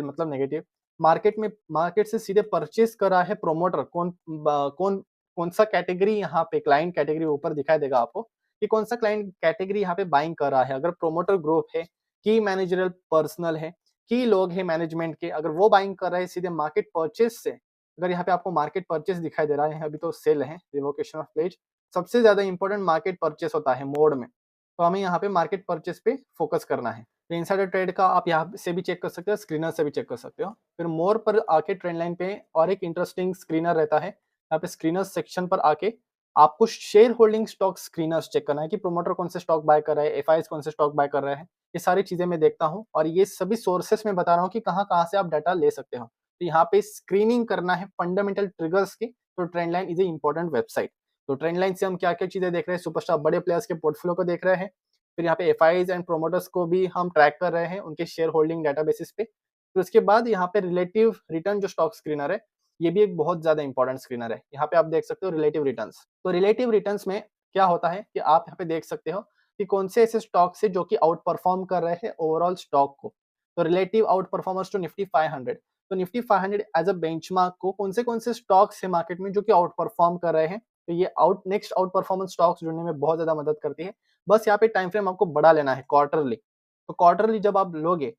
A: मतलब नेगेटिव, मार्केट से सीधे परचेज करा है प्रोमोटर, कौन कौन सा कैटेगरी, यहाँ पे क्लाइंट कैटेगरी ऊपर दिखाई देगा आपको कि कौन सा क्लाइंट कैटेगरी यहाँ पे बाइंग कर रहा है। अगर प्रोमोटर ग्रुप है, की मैनेजरल पर्सनल है, की लोग हैं मैनेजमेंट के, अगर वो बाइंग कर रहे हैं सीधे मार्केट परचेज से, अगर यहाँ पे आपको मार्केट परचेज दिखाई दे रहा है, अभी तो सेल है, रिवोकेशन ऑफ प्लेज, सबसे ज्यादा इंपॉर्टेंट मार्केट परचेज होता है मोड में। तो हमें यहाँ पे मार्केट परचेज पे फोकस करना है। तो इनसाइडर ट्रेड का आप यहाँ से भी चेक कर सकते हो, स्क्रीनर से भी चेक कर सकते हो। फिर मोर पर आके ट्रेंड लाइन पे और एक इंटरेस्टिंग स्क्रीनर रहता है, यहाँ पे स्क्रीनर सेक्शन पर आके आपको share holding stock screeners check करना है कि प्रोमोटर कौन से स्टॉक बाय कर रहा है, एफआईएस कौन से स्टॉक बाय कर रहे हैं। ये सारी चीजें मैं देखता हूँ, और ये सभी सोर्सेस में बता रहा हूँ कि कहाँ कहाँ से आप डाटा ले सकते हो। तो यहाँ पे स्क्रीनिंग करना है फंडामेंटल ट्रिगर्स की। तो trend line is a important website. तो ट्रेंड लाइन से हम क्या क्या चीजें देख रहे हैं, सुपरस्टार बड़े प्लेयर्स के पोर्टफोलियो को देख रहे हैं। फिर यहाँ पे एफआईएस एंड प्रोमोटर्स को भी हम ट्रैक कर रहे हैं उनके शेयर होल्डिंग डाटा बेसिस पे। फिर उसके बाद यहाँ पे रिलेटिव रिटर्न जो स्टॉक स्क्रीनर है, ये भी एक बहुत ज्यादा इंपॉर्टेंट स्क्रीनर है। यहाँ पे आप देख सकते हो रिलेटिव रिटर्न्स। तो रिलेटिव रिटर्न्स में क्या होता है कि आप यहाँ पे देख सकते हो कि कौन से ऐसे स्टॉक्स है जो कि आउट परफॉर्म कर रहे हैं ओवरऑल स्टॉक को। तो relative outperformers to Nifty 500, तो निफ्टी 500 एज अ बेंचमार्क को कौन से स्टॉक्स है मार्केट में जो कि आउट परफॉर्म कर रहे हैं। तो ये नेक्स्ट आउट परफॉर्मेंस स्टॉक्स ढूंढने में बहुत ज्यादा मदद करती है। बस यहाँ पे टाइम फ्रेम आपको बड़ा लेना है, क्वार्टरली। तो क्वार्टरली जब आप लोगे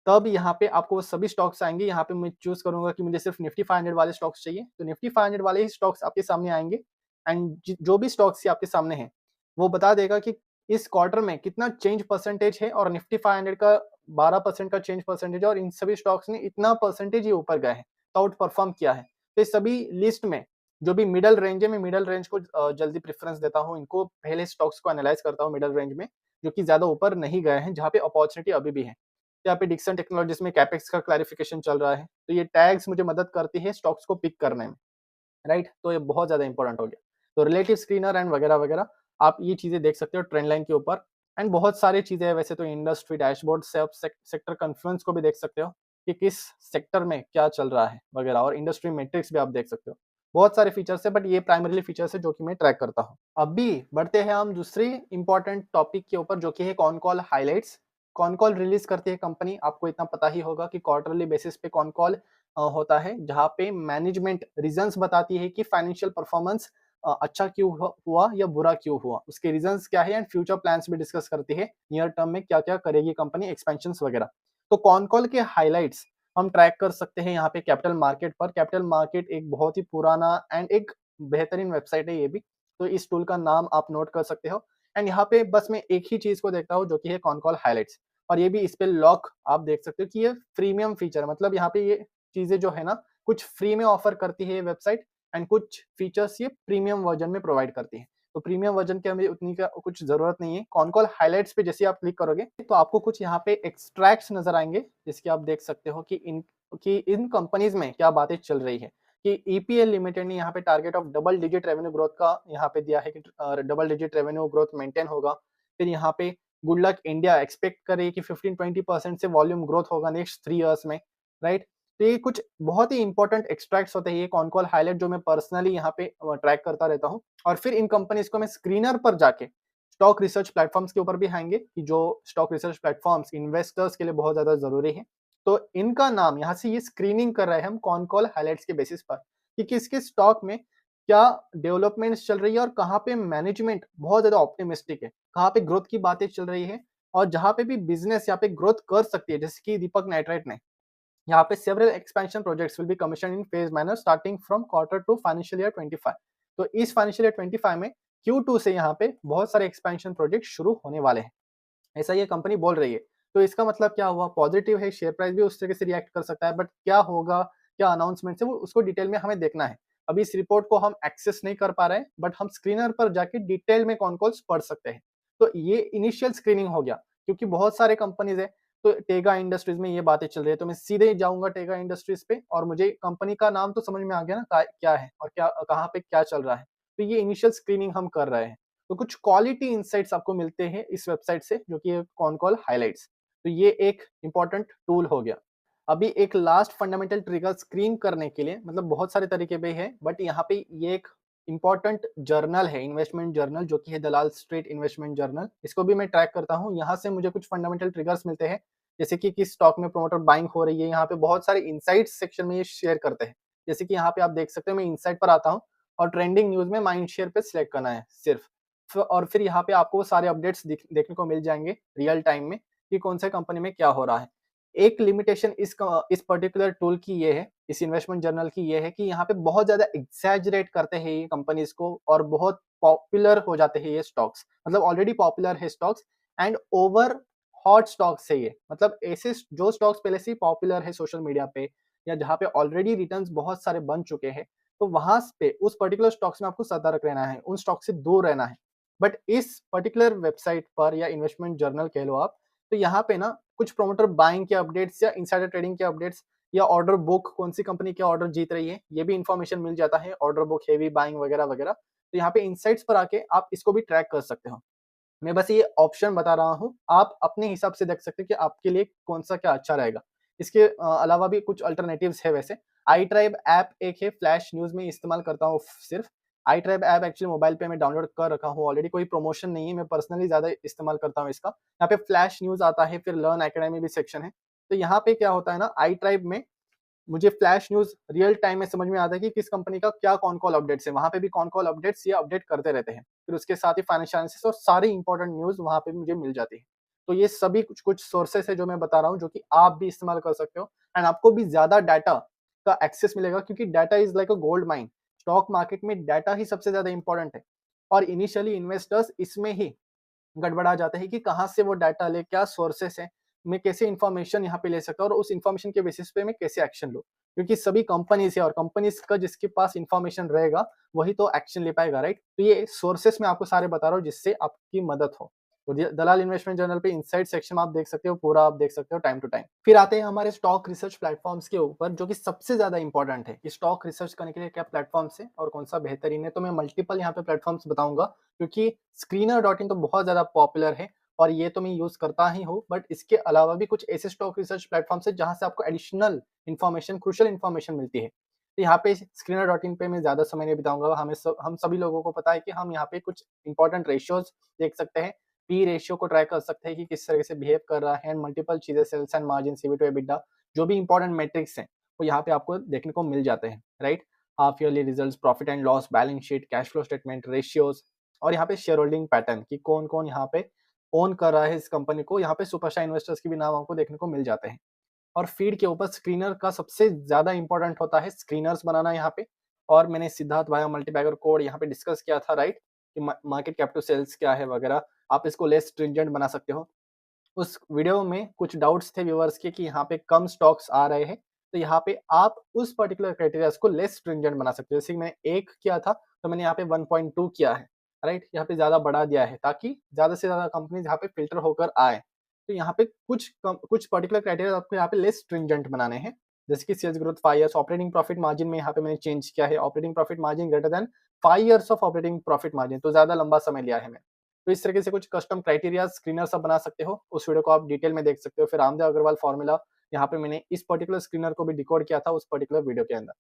A: तब यहाँ पे आपको वो सभी स्टॉक्स आएंगे। यहाँ पे मैं चूज करूंगा कि मुझे सिर्फ निफ्टी 500 वाले स्टॉक्स चाहिए, तो निफ्टी 500 वाले ही स्टॉक्स आपके सामने आएंगे। एंड जो भी स्टॉक्स आपके सामने हैं वो बता देगा कि इस क्वार्टर में कितना चेंज परसेंटेज है, और निफ्टी 500 का 12% का चेंज परसेंटेज है, और इन सभी स्टॉक्स ने इतना परसेंटेज ही ऊपर गए हैं, तो आउट परफॉर्म किया है। तो इस सभी लिस्ट में जो भी मिडल रेंज है, मैं मिडल रेंज को जल्दी प्रेफरेंस देता हूँ, इनको पहले स्टॉक्स को एनालाइज करता हूँ मिडल रेंज में, जो कि ज्यादा ऊपर नहीं गए हैं, जहाँ पे अपॉर्चुनिटी अभी भी है। यहाँ पे डिक्सन टेक्नोलॉजीज में कैपेक्स का क्लैरिफिकेशन चल रहा है, तो ये टैग्स मुझे मदद करती है स्टॉक्स को पिक करने में, राइट। तो ये बहुत ज्यादा इंपॉर्टेंट हो गया। तो रिलेटिव स्क्रीनर एंड वगैरह वगैरह आप ये चीजें देख सकते हो ट्रेंड लाइन के ऊपर। एंड बहुत सारी चीजें हैं वैसे तो, इंडस्ट्री डैशबोर्ड से आप सेक्टर कन्फ्लुएंस को भी देख सकते हो कि किस सेक्टर में क्या चल रहा है वगैरह, और इंडस्ट्री मैट्रिक्स भी आप देख सकते हो। बहुत सारे फीचर्स है, बट ये प्राइमरीली फीचर्स है जो कि मैं ट्रैक करता हूँ। अभी बढ़ते हैं हम दूसरी इंपॉर्टेंट टॉपिक के ऊपर, जो कि है con call highlights. Con call release करती है कंपनी, आपको इतना पता ही होगा कि क्वार्टरली बेसिस पे कॉन कॉल होता है, जहाँ पे मैनेजमेंट रीजंस बताती है कि फाइनेंशियल परफॉर्मेंस अच्छा क्यों हुआ या बुरा क्यों हुआ, उसके रीजंस क्या है, एंड फ्यूचर प्लान्स भी डिस्कस करती है, नियर टर्म में क्या क्या करेगी कंपनी, एक्सपेंशंस वगैरह। तो कॉन कॉल के हाइलाइट्स हम ट्रैक कर सकते हैं यहाँ पे कैपिटल मार्केट पर। कैपिटल मार्केट एक बहुत ही पुराना एंड एक बेहतरीन वेबसाइट है ये भी, तो इस टूल का नाम आप नोट कर सकते हो। एंड यहाँ पे बस मैं एक ही चीज को देखता हूँ, जो कि है कॉन कॉल हाइलाइट्स, और ये भी इस पे लॉक आप देख सकते हो कि ये प्रीमियम फीचर है, मतलब यहाँ पे ये चीजें जो है ना कुछ फ्री में ऑफर करती है ये वेबसाइट, एंड कुछ फीचर्स ये प्रीमियम वर्जन में प्रोवाइड करती है। तो प्रीमियम वर्जन के हमें उतनी का कुछ जरूरत नहीं है। कॉन कॉल हाइलाइट्स पे जैसे आप क्लिक करोगे तो आपको कुछ यहाँ पे एक्सट्रैक्ट्स नजर आएंगे, जिसके आप देख सकते हो कि इन कंपनीज में क्या बातें चल रही है। कि ईपीएल लिमिटेड ने यहाँ पे target of double digit revenue growth का यहाँ पे दिया है कि double digit revenue growth maintain होगा। फिर यहाँ पे गुड लक इंडिया एक्सपेक्ट करे कि 15-20% से वॉल्यूम ग्रोथ होगा नेक्स्ट 3 इयर्स में, राइट। तो ये कुछ बहुत ही इंपॉर्टेंट एक्सट्रैक्ट्स होते हैं ये कॉन कॉल हाईलाइट, जो मैं पर्सनली यहाँ पे ट्रैक करता रहता हूँ। और फिर इन कंपनीज को मैं स्क्रीनर पर जाके स्टॉक रिसर्च प्लेटफॉर्म्स के ऊपर भी आएंगे, कि जो स्टॉक रिसर्च प्लेटफॉर्म्स इन्वेस्टर्स के लिए बहुत ज्यादा जरूरी है। तो इनका नाम यहाँ से ये स्क्रीनिंग कर रहे हैं हम कॉन कॉल हाईलाइट्स के बेसिस पर, कि किसके स्टॉक में क्या डेवलपमेंट्स चल रही है, और कहाँ पे मैनेजमेंट बहुत ज्यादा ऑप्टिमिस्टिक है, कहाँ पे ग्रोथ की बातें चल रही है, और जहाँ पे भी बिजनेस यहाँ पे ग्रोथ कर सकती है, जैसे कि दीपक नाइट्राइट ने यहाँ पे several expansion projects will be commission in phase manner starting from quarter two financial year 25। तो इस फाइनेंशियल ईयर 25 में Q2 से यहाँ पे बहुत सारे एक्सपेंशन प्रोजेक्ट शुरू होने वाले हैं, ऐसा ये कंपनी बोल रही है। तो इसका मतलब क्या हुआ, पॉजिटिव है, शेयर प्राइस भी उस तरीके से रिएक्ट कर सकता है, बट क्या होगा, क्या अनाउंसमेंट है वो उसको डिटेल में हमें देखना है। अभी इस रिपोर्ट को हम एक्सेस नहीं कर पा रहे हैं, बट हम स्क्रीनर पर जाके डिटेल में कॉन कॉल्स पढ़ सकते हैं। तो ये इनिशियल स्क्रीनिंग हो गया, क्योंकि बहुत सारे कंपनीज है। तो टेगा इंडस्ट्रीज में ये बातें चल रही है, तो मैं सीधे जाऊंगा टेगा इंडस्ट्रीज पे, और मुझे कंपनी का नाम तो समझ में आ गया ना क्या है और क्या कहाँ पे क्या चल रहा है। तो ये इनिशियल स्क्रीनिंग हम कर रहे हैं। तो कुछ क्वालिटी इंसाइट्स आपको मिलते हैं इस वेबसाइट से, जो कि कॉन कॉल हाइलाइट्स। तो ये एक इंपॉर्टेंट टूल हो गया। अभी एक लास्ट फंडामेंटल ट्रिगर स्क्रीन करने के लिए, मतलब बहुत सारे तरीके पे है, बट यहाँ पे ये एक इंपॉर्टेंट जर्नल है, इन्वेस्टमेंट जर्नल, जो कि है दलाल स्ट्रीट इन्वेस्टमेंट जर्नल। इसको भी मैं ट्रैक करता हूँ, यहाँ से मुझे कुछ फंडामेंटल ट्रिगर्स मिलते हैं, जैसे कि किस स्टॉक में प्रोमोटर बाइंग हो रही है। यहाँ पे बहुत सारे इंसाइट्स सेक्शन में ये शेयर करते हैं, जैसे कि यहाँ पे आप देख सकते हो, मैं इंसाइट पर आता हूँ और ट्रेंडिंग न्यूज में माइंड शेयर पे सिलेक्ट करना है सिर्फ। और फिर यहाँ पे आपको सारे अपडेट्स देखने को मिल जाएंगे रियल टाइम में, कि कौन से कंपनी में क्या हो रहा है। एक लिमिटेशन इस पर्टिकुलर टूल की ये है, इस इन्वेस्टमेंट जर्नल की ये है, कि यहाँ पे बहुत ज्यादा एग्जैजरेट करते हैं ये कंपनीज को, और बहुत पॉपुलर हो जाते हैं ये स्टॉक्स, मतलब ऑलरेडी पॉपुलर है stocks, and over hot stocks है ये, मतलब ऐसे जो स्टॉक्स पहले से पॉपुलर है सोशल मीडिया पे, या जहाँ पे ऑलरेडी रिटर्न्स बहुत सारे बन चुके हैं, तो वहां पे उस पर्टिकुलर स्टॉक्स में आपको सतर्क रहना है, उन स्टॉक से दूर रहना है। बट इस पर्टिकुलर वेबसाइट पर, या इन्वेस्टमेंट जर्नल कह लो आप, तो यहाँ पे ना कुछ प्रोमोटर बाइंग के अपडेट्स, या इनसाइडर ट्रेडिंग के अपडेट्स, या ऑर्डर बुक, कौन सी कंपनी क्या ऑर्डर जीत रही है, ये भी इंफॉर्मेशन मिल जाता है, ऑर्डर बुक, हेवी बाइंग वगैरह वगैरह। तो यहाँ पे इनसाइट्स पर आके आप इसको भी ट्रैक कर सकते हो। मैं बस ये ऑप्शन बता रहा हूँ, आप अपने हिसाब से देख सकते हो कि आपके लिए कौन सा क्या अच्छा रहेगा। इसके अलावा भी कुछ अल्टरनेटिव्स है वैसे। आई ट्राइब ऐप एक है, फ्लैश न्यूज में इस्तेमाल करता हूँ सिर्फ। आई ट्राइब ऐप एक्चुअली मोबाइल पे मैं डाउनलोड कर रखा हूँ ऑलरेडी, कोई प्रमोशन नहीं है, मैं पर्सनली ज्यादा इस्तेमाल करता हूँ इसका। यहाँ पे फ्लैश न्यूज आता है, फिर लर्न एकेडमी भी सेक्शन है। तो यहाँ पे क्या होता है ना, आई ट्राइब में मुझे फ्लैश न्यूज रियल टाइम में समझ में आता है कि किस कंपनी का क्या कॉन कॉल अपडेट्स है, वहां पे भी कॉन कॉल अपडेट्स ये अपडेट करते रहते हैं। फिर उसके साथ ही फाइनेंशियल एनालिसिस और सारी इंपॉर्टेंट न्यूज वहां पे भी मुझे मिल जाती है। तो ये सभी कुछ कुछ सोर्सेस है जो मैं बता रहा हूँ, जो कि आप भी इस्तेमाल कर सकते हो, एंड आपको भी ज्यादा डाटा का एक्सेस मिलेगा, क्योंकि data is like a gold mine. Stock market में डाटा ही सबसे ज्यादा इंपॉर्टेंट है, और इनिशियली इन्वेस्टर्स इसमें ही गड़बड़ा जाता है कि कहाँ से वो डाटा ले, क्या सोर्सेस है, मैं कैसे इन्फॉर्मेशन यहाँ पे ले सकता हूँ, और उस इन्फॉर्मेशन के बेसिस पे मैं कैसे एक्शन लूँ। क्योंकि सभी कंपनीज है, और कंपनीज का जिसके पास इन्फॉर्मेशन रहेगा वही तो एक्शन ले पाएगा, राइट। तो ये सोर्सेस मैं आपको सारे बता रहा हूँ जिससे आपकी मदद हो। तो दलाल इन्वेस्टमेंट जर्नल पे इनसाइड सेक्शन आप देख सकते हो, पूरा आप देख सकते हो टाइम टू टाइम। फिर आते हैं हमारे स्टॉक रिसर्च प्लेटफॉर्म्स के ऊपर, जो कि सबसे ज्यादा इंपॉर्टेंट है कि स्टॉक रिसर्च करने के लिए क्या प्लेटफॉर्म्स है और कौन सा बेहतरीन है। तो मैं मल्टीपल यहाँ पे प्लेटफॉर्म्स बताऊंगा, क्योंकि screener.in तो बहुत ज्यादा पॉपुलर है और ये तो मैं यूज करता ही हूँ, बट इसके अलावा भी कुछ ऐसे स्टॉक रिसर्च प्लेटफॉर्म्स है जहां से आपको एडिशनल इन्फॉर्मेशन, क्रूशियल इन्फॉर्मेशन मिलती है। तो यहाँ पे screener.in पे मैं ज्यादा समय नहीं बिताऊंगा। हम सभी लोगों को पता है कि हम यहाँ पे कुछ इंपॉर्टेंट रेशियोज देख सकते हैं, पी रेशियो को ट्रैक कर सकते हैं कि किस तरह से बिहेव कर रहा है, एंड मल्टीपल चीजें, sales and margin, CV to EBITDA, जो भी इंपॉर्टेंट मेट्रिक्स हैं वो यहाँ पे आपको देखने को मिल जाते हैं, right. Half yearly results, profit and loss, balance sheet, cash flow statement, ratios, और यहाँ पे शेयर होल्डिंग पैटर्न कि कौन कौन यहाँ पे ओन कर रहा है इस कंपनी को। यहाँ पे सुपरस्टार इन्वेस्टर्स के भी नाम आपको देखने को मिल जाते हैं। और फीड के ऊपर स्क्रीनर का सबसे ज्यादा इंपॉर्टेंट होता है स्क्रीनर्स बनाना यहाँ पे। और मैंने सिद्धार्थ भाया मल्टीबैगर कोड यहाँ पे डिस्कस किया था, राइट, कि मार्केट कैप टू सेल्स क्या है वगैरह, आप इसको लेस स्ट्रिंजेंट बना सकते हो। उस वीडियो में कुछ डाउट्स थे व्यूअर्स के कि यहाँ पे कम स्टॉक्स आ रहे हैं, तो यहाँ पे आप उस पर्टिकुलर क्राइटेरिया को लेस स्ट्रिंजेंट बना सकते हो। जैसे कि मैंने 1 किया था तो मैंने यहाँ पे 1.2 किया है, राइट, यहाँ पे ज्यादा बढ़ा दिया है ताकि ज्यादा से ज्यादा कंपनी यहाँ पे फिल्टर होकर आए। तो यहाँ पे कुछ पर्टिकुलर क्राइटेरिया आपको यहाँ पे लेस स्ट्रिंजेंट बनाने हैं, जैसे कि sales growth 5 years, operating profit margin में यहाँ पे मैंने चेंज किया है, operating profit margin greater than 5 years of operating profit margin, तो ज्यादा लंबा समय लिया है मैंने। तो इस तरीके से कुछ कस्टम क्राइटेरिया स्क्रीनर सब बना सकते हो, उस वीडियो को आप डिटेल में देख सकते हो। फिर रामदेव अग्रवाल फॉर्मूला, यहाँ पे मैंने इस पर्टिकुलर स्क्रीनर को भी डिकोड किया था उस पर्टिकुलर वीडियो के अंदर।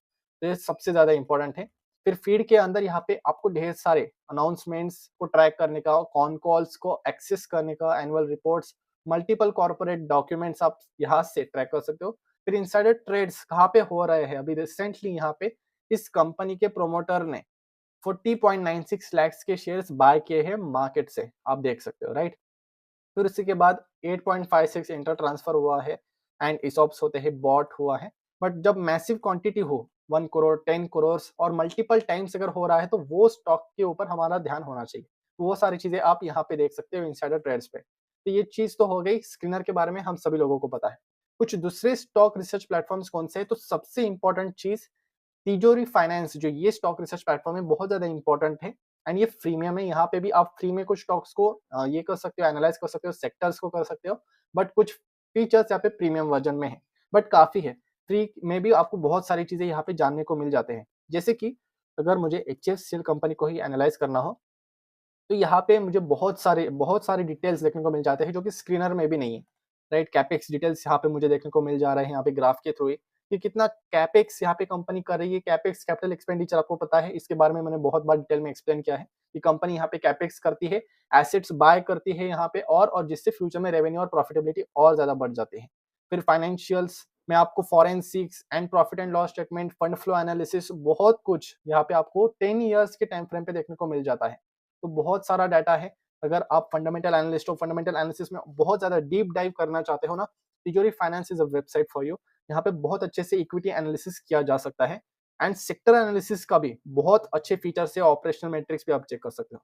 A: तो ये सबसे ज्यादा इंपॉर्टेंट है। फिर फीड के अंदर यहाँ पे आपको ढेर सारे अनाउंसमेंट्स को ट्रैक करने का, कॉन कॉल्स को एक्सेस करने का, annual reports, multiple corporate documents आप यहाँ से ट्रैक कर सकते हो। फिर इनसाइडर ट्रेड्स कहाँ पे हो रहे हैं, अभी रिसेंटली यहाँ पे इस कंपनी के प्रोमोटर ने 40.96 लाख के शेयर्स बाय किए हैं मार्केट से, आप देख सकते हो, राइट। फिर उसी के बाद 8.56 इंटर ट्रांसफर हुआ है एंड इसॉप्स होते हैं, बॉट हुआ है। बट जब मैसिव क्वांटिटी हो 1 करोड़, 10 करोड़ और मल्टीपल टाइम्स अगर हो रहा है, तो वो स्टॉक के ऊपर हमारा ध्यान होना चाहिए। तो वो सारी चीजें आप यहाँ पे देख सकते हो इनसाइडर ट्रेड्स पे। तो ये चीज तो हो गई स्क्रीनर के बारे में, हम सभी लोगों को पता है। कुछ दूसरे स्टॉक रिसर्च प्लेटफॉर्म्स कौन से हैं, तो सबसे इंपॉर्टेंट चीज तिजोरी फाइनेंस, जो ये स्टॉक रिसर्च प्लेटफॉर्म है, बहुत ज्यादा इंपॉर्टेंट है एंड ये फ्रीमियम है। यहाँ पे भी आप फ्री में कुछ स्टॉक्स को ये कर सकते हो, एनालाइज कर सकते हो, सेक्टर्स को कर सकते हो। बट कुछ फीचर्स यहाँ पे प्रीमियम वर्जन में है, बट काफी है। फ्री में भी आपको बहुत सारी चीजें यहाँ पे जानने को मिल जाते हैं, जैसे कि अगर मुझे HFCL कंपनी को ही एनालाइज करना हो, तो यहाँ पे मुझे बहुत सारे डिटेल्स देखने को मिल जाते हैं जो कि स्क्रीनर में भी नहीं है, राइट। कैपेक्स डिटेल्स यहाँ पे मुझे देखने को मिल जा रहे हैं यहाँ पे ग्राफ के थ्रू ही, कि कितना कैपेक्स यहाँ पे कंपनी कर रही है। कैपेक्स कैपिटल एक्सपेंडिचर आपको पता है, इसके बारे में मैंने बहुत बार डिटेल में एक्सप्लेन किया है कि कंपनी यहाँ पे कैपेक्स करती है, एसेट्स बाय करती है यहाँ पे, और जिससे फ्यूचर में रेवेन्यू और प्रॉफिटेबिलिटी और ज्यादा बढ़ जाती है। फिर फाइनेंशियल्स में आपको forensics and profit and loss statement, fund flow analysis, बहुत कुछ यहाँ पे आपको 10 ईयर्स के टाइम फ्रेम पे देखने को मिल जाता है। तो बहुत सारा डाटा है। अगर आप फंडामेंटल एनालिस्ट हो, फंडामेंटल एनालिसिस में बहुत ज्यादा डीप डाइव करना चाहते हो ना, तिजोरी finance is a website for you. यहाँ पे बहुत अच्छे से इक्विटी एनालिसिस किया जा सकता है एंड सेक्टर एनालिसिस का भी बहुत अच्छे फीचर से, ऑपरेशनल मैट्रिक्स भी आप चेक कर सकते हो।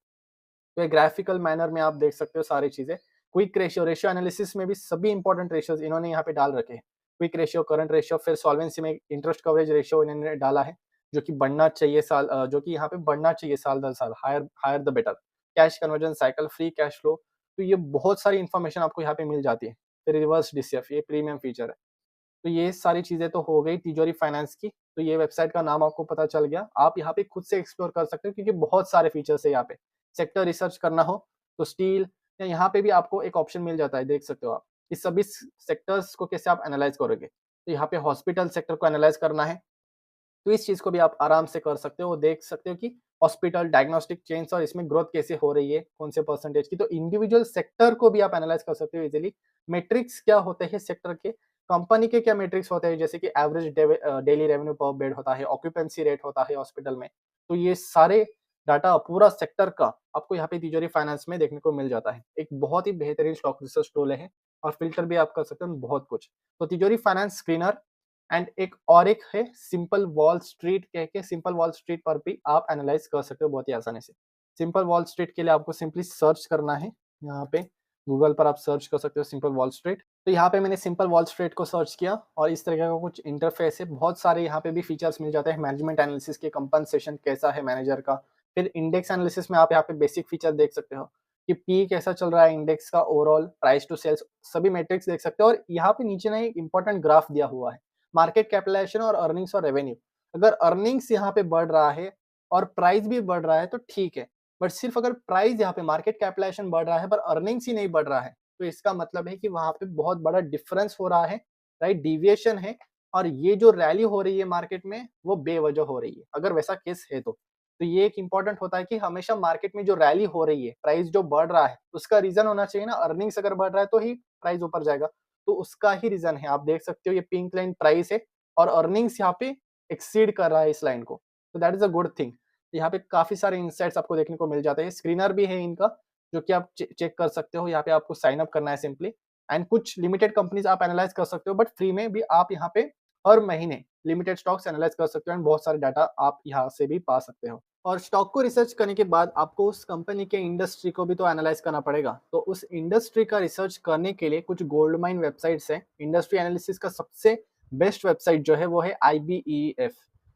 A: तो ग्राफिकल मैनर में आप देख सकते हो सारी चीजें। क्विक रेशियो, रेशियो एनालिसिस में भी सभी इंपॉर्टेंट रेशियोज इन्होंने यहाँ पे डाल रखे हैं। क्विक रेशियो, करंट रेशियो, फिर सॉल्वेंसी में इंटरेस्ट कवरेज रेशियो इन्होंने डाला है, जो कि बढ़ना चाहिए जो कि यहाँ पे बढ़ना चाहिए साल दर साल, higher higher the better. Cash conversion cycle, free cash flow, तो ये बहुत सारी इंफॉर्मेशन आपको यहाँ पे मिल जाती है। फिर रिवर्स DCF, ये प्रीमियम फीचर है। तो ये सारी चीजें तो हो गई तिजोरी फाइनेंस की। तो ये वेबसाइट का नाम आपको पता चल गया, आप यहाँ पे खुद से एक्सप्लोर कर सकते हो, क्योंकि बहुत सारे फीचर्स है यहाँ पे। सेक्टर रिसर्च करना हो तो स्टील, या यहाँ पे भी आपको एक ऑप्शन मिल जाता है, देख सकते हो आप इस सभी सेक्टर्स को कैसे आप एनालाइज करोगे। तो यहाँ पे हॉस्पिटल सेक्टर को एनालाइज करना है, तो इस चीज को भी आप आराम से कर सकते हो, देख सकते हो कि हॉस्पिटल डायग्नोस्टिक चेन्स और इसमें ग्रोथ कैसे हो रही है, कौन से परसेंटेज की। तो इंडिविजुअल सेक्टर को भी आप एनालाइज कर सकते हो इजीली। मेट्रिक्स क्या होते हैं सेक्टर के, कंपनी के क्या मेट्रिक्स होते हैं, जैसे कि एवरेज डेली रेवेन्यू पर बेड होता है, ऑक्यूपेंसी रेट होता है हॉस्पिटल में। तो ये सारे डाटा पूरा सेक्टर का आपको यहाँ पे तिजोरी फाइनेंस में देखने को मिल जाता है। एक बहुत ही बेहतरीन स्टॉक रिसर्च टूल है और फिल्टर भी आप कर सकते हो बहुत कुछ। तो तिजोरी फाइनेंस स्क्रीनर एंड एक है सिंपल वॉल स्ट्रीट कह के, सिंपल वॉल स्ट्रीट पर भी आप एनालाइज कर सकते हो बहुत ही आसानी से। सिंपल वॉल स्ट्रीट के लिए आपको सिंपली सर्च करना है, यहाँ पे गूगल पर आप सर्च कर सकते हो सिंपल वॉल स्ट्रीट। तो यहाँ पे मैंने सिंपल वॉल स्ट्रीट को सर्च किया और इस तरह का कुछ इंटरफेस है। बहुत सारे यहाँ पे भी फीचर्स मिल जाते हैं, मैनेजमेंट एनालिसिस के, कंपनसेशन कैसा है मैनेजर का। फिर इंडेक्स एनालिसिस में आप यहाँ पे बेसिक फीचर देख सकते हो, कि पी कैसा चल रहा है इंडेक्स का, ओवरऑल प्राइस टू सेल्स, सभी मैट्रिक्स देख सकते हो। और यहाँ पे नीचे ना एक इंपॉर्टेंट ग्राफ दिया हुआ है, मार्केट कैपिटलाइजेशन और अर्निंग्स और रेवेन्यू। अगर अर्निंग्स यहाँ पे बढ़ रहा है और प्राइस भी बढ़ रहा है तो ठीक है, बट सिर्फ अगर प्राइस यहाँ पे मार्केट कैपिटलाइजेशन बढ़ रहा है पर अर्निंग्स ही नहीं बढ़ रहा है, तो इसका मतलब है कि वहां पे बहुत बड़ा डिफरेंस हो रहा है, राइट, डिविएशन है। और ये जो रैली हो रही है मार्केट में वो बेवजह हो रही है, अगर वैसा केस है तो ये एक इंपॉर्टेंट होता है कि हमेशा मार्केट में जो रैली हो रही है, प्राइस जो बढ़ रहा है, उसका रीजन होना चाहिए ना, अर्निंग्स अगर बढ़ रहा है तो ही प्राइस ऊपर जाएगा, तो उसका ही रीजन है। आप देख सकते हो ये पिंक लाइन प्राइस है और अर्निंग्स यहाँ पे एक्सीड कर रहा है इस लाइन को, तो that is a good thing. यहाँ पे काफी सारे इंसाइट्स आपको देखने को मिल जाते हैं, स्क्रीनर भी है इनका जो कि आप चेक कर सकते हो। यहाँ पे आपको साइन अप करना है सिंपली, एंड कुछ लिमिटेड कंपनीज आप एनालाइज कर सकते हो, बट फ्री में भी आप यहाँ पे हर महीने लिमिटेड स्टॉक्स एनालाइज कर सकते हो एंड बहुत सारे डाटा आप यहाँ से भी पा सकते हो। और स्टॉक को रिसर्च करने के बाद आपको उस कंपनी के इंडस्ट्री को भी तो एनालाइज करना पड़ेगा, तो उस इंडस्ट्री का रिसर्च करने के लिए कुछ गोल्ड माइन वेबसाइट्स हैं। इंडस्ट्री एनालिसिस का सबसे बेस्ट वेबसाइट जो है वो है IBEF।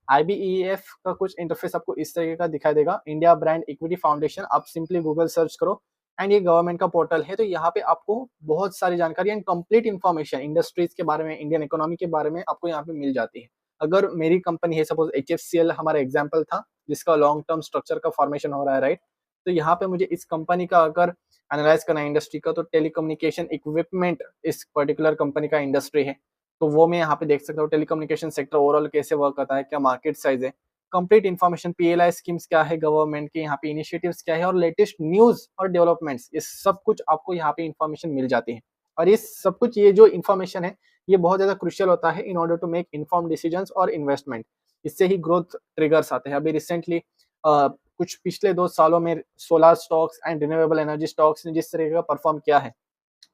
A: IBEF का कुछ इंटरफेस आपको इस तरीके का दिखाई देगा, इंडिया ब्रांड इक्विटी फाउंडेशन। आप सिंपली गूगल सर्च करो एंड ये गवर्नमेंट का पोर्टल है, तो यहाँ पे आपको बहुत सारी जानकारी एंड कंप्लीट इन्फॉर्मेशन इंडस्ट्रीज के बारे में, इंडियन इकोनॉमी के बारे में आपको यहाँ पे मिल जाती है। अगर मेरी कंपनी है, सपोज HFCL हमारा एग्जाम्पल था जिसका लॉन्ग टर्म स्ट्रक्चर का फॉर्मेशन हो रहा है, राइट, तो यहाँ पे मुझे इस कंपनी का अगर एनालाइज करना है इंडस्ट्री का, तो टेलीकम्युनिकेशन इक्विपमेंट इस पर्टिकुलर कंपनी का इंडस्ट्री है, तो वो मैं यहाँ पे देख सकता हूँ। टेलीकम्युनिकेशन सेक्टर ओवरऑल कैसे वर्क करता है, क्या मार्केट साइज है, कंप्लीट इन्फॉर्मेशन, PLI स्कीम्स क्या है गवर्नमेंट के, यहाँ पे इनिशिएटिव्स क्या है, और लेटेस्ट न्यूज और डेवलपमेंट्स, ये सब कुछ आपको यहाँ पे इन्फॉर्मेशन मिल जाती है। और ये सब कुछ, ये जो इन्फॉर्मेशन है ये बहुत ज्यादा क्रुशियल होता है in order to make inform decisions और इन्वेस्टमेंट। इससे ही ग्रोथ ट्रिगर्स आते हैं। अभी रिसेंटली कुछ पिछले 2 सालों में solar stocks and renewable energy stocks ने जिस तरीके का परफॉर्म किया है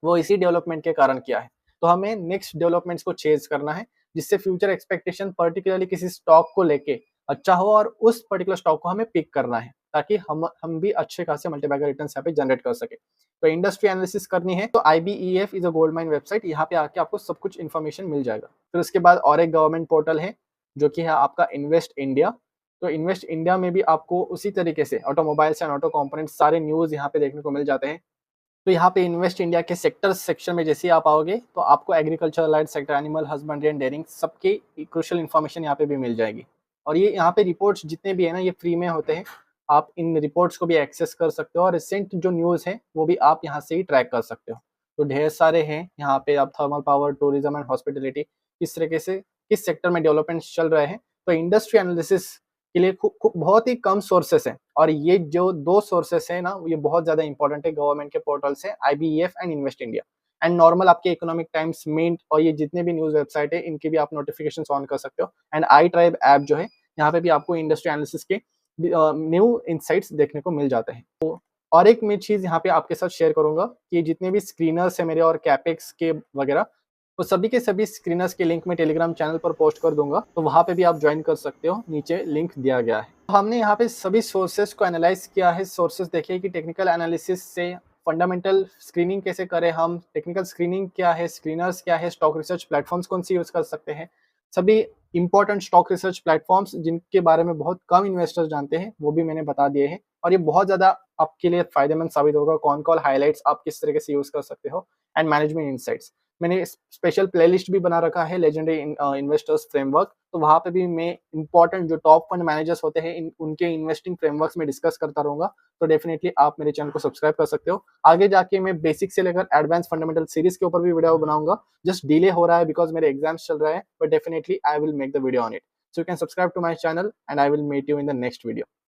A: वो इसी डेवलपमेंट के कारण किया है। तो हमें नेक्स्ट डेवलपमेंट्स को चेज करना है जिससे फ्यूचर एक्सपेक्टेशन पर्टिकुलरली किसी स्टॉक को लेके अच्छा हो और उस पर्टिकुलर स्टॉक को हमें पिक करना है ताकि हम भी अच्छे खासे मल्टीबैगर रिटर्न्स यहाँ पे जनरेट कर सके। तो इंडस्ट्री एनालिसिस करनी है तो IBEF is a gold mine website, यहाँ पे आके आपको सब कुछ इन्फॉर्मेशन मिल जाएगा। फिर उसके बाद और एक गवर्नमेंट पोर्टल है जो कि है आपका इन्वेस्ट इंडिया। तो इन्वेस्ट इंडिया में भी आपको उसी तरीके से ऑटोमोबाइल्स एंड ऑटो कंपोनेंट सारे न्यूज यहाँ पे देखने को मिल जाते हैं। तो यहाँ पे इन्वेस्ट इंडिया के सेक्टर सेक्शन में जैसे ही आप आओगे तो आपको agriculture light sector, animal husbandry and dairying, सबकी क्रूशियल इन्फॉर्मेशन यहाँ पे भी मिल जाएगी। और ये यहाँ पे रिपोर्ट्स जितने भी है ना ये फ्री में होते हैं, आप इन रिपोर्ट्स को भी एक्सेस कर सकते हो और रिसेंट जो न्यूज़ है वो भी आप यहाँ से ही ट्रैक कर सकते हो। तो ढेर सारे हैं यहाँ पे, आप thermal power, tourism and hospitality, किस तरीके से किस सेक्टर में डेवलपमेंट्स चल रहे हैं। तो इंडस्ट्री एनालिसिस के लिए बहुत ही कम सोर्सेस हैं और ये जो 2 सोर्सेस है ना ये बहुत ज्यादा इंपॉर्टेंट है गवर्नमेंट के पोर्टल से, IBEF and invest India. And normal आपके इकोनॉमिक टाइम्स, मिंट और ये जितने भी न्यूज वेबसाइट है इनके भी आप नोटिफिकेशन ऑन कर सकते हो। एंड iTribe ऐप जो है यहाँ पे भी आपको इंडस्ट्री एनालिसिस के न्यू इनसाइट्स देखने को मिल जाते हैं। तो और एक मैं चीज यहाँ पे आपके साथ शेयर करूंगा कि जितने भी स्क्रीनर्स है मेरे और कैपेक्स के वगैरह, तो सभी के सभी स्क्रीनर्स के लिंक मैं टेलीग्राम चैनल पर पोस्ट कर दूंगा, तो वहां पे भी आप ज्वाइन कर सकते हो, नीचे लिंक दिया गया है। तो हमने यहाँ पे सभी सोर्सेस को एनालाइज किया है। सोर्सेस देखिए कि टेक्निकल एनालिसिस से फंडामेंटल स्क्रीनिंग कैसे करें हम, टेक्निकल स्क्रीनिंग क्या है, स्क्रीनर्स क्या है, स्टॉक रिसर्च प्लेटफॉर्म्स कौन सी यूज कर सकते हैं, सभी इंपॉर्टेंट स्टॉक रिसर्च प्लेटफॉर्म्स जिनके बारे में बहुत कम इन्वेस्टर्स जानते हैं वो भी मैंने बता दिए हैं। और ये बहुत ज्यादा आपके लिए फायदेमंद साबित होगा, कौन कौन हाईलाइट्स आप किस तरीके से यूज कर सकते हो, एंड मैनेजमेंट इनसाइट्स। मैंने स्पेशल प्लेलिस्ट भी बना रखा है, लेजेंडरी इन्वेस्टर्स फ्रेमवर्क, तो वहां पे भी मैं इंपॉर्टेंट जो टॉप फंड मैनेजर्स होते हैं उनके इन्वेस्टिंग फ्रेमवर्क्स में डिस्कस करता रहूंगा। तो डेफिनेटली आप मेरे चैनल को सब्सक्राइब कर सकते हो। आगे जाके मैं बेसिक से लेकर एडवांस फंडामेंटल सीरीज के ऊपर भी वीडियो बनाऊंगा। जस्ट डिले हो रहा है बिकॉज मेरे एग्जाम्स चल रहा है, but definitely I will make the video on it. So you can subscribe to my channel and I will meet you in the next video.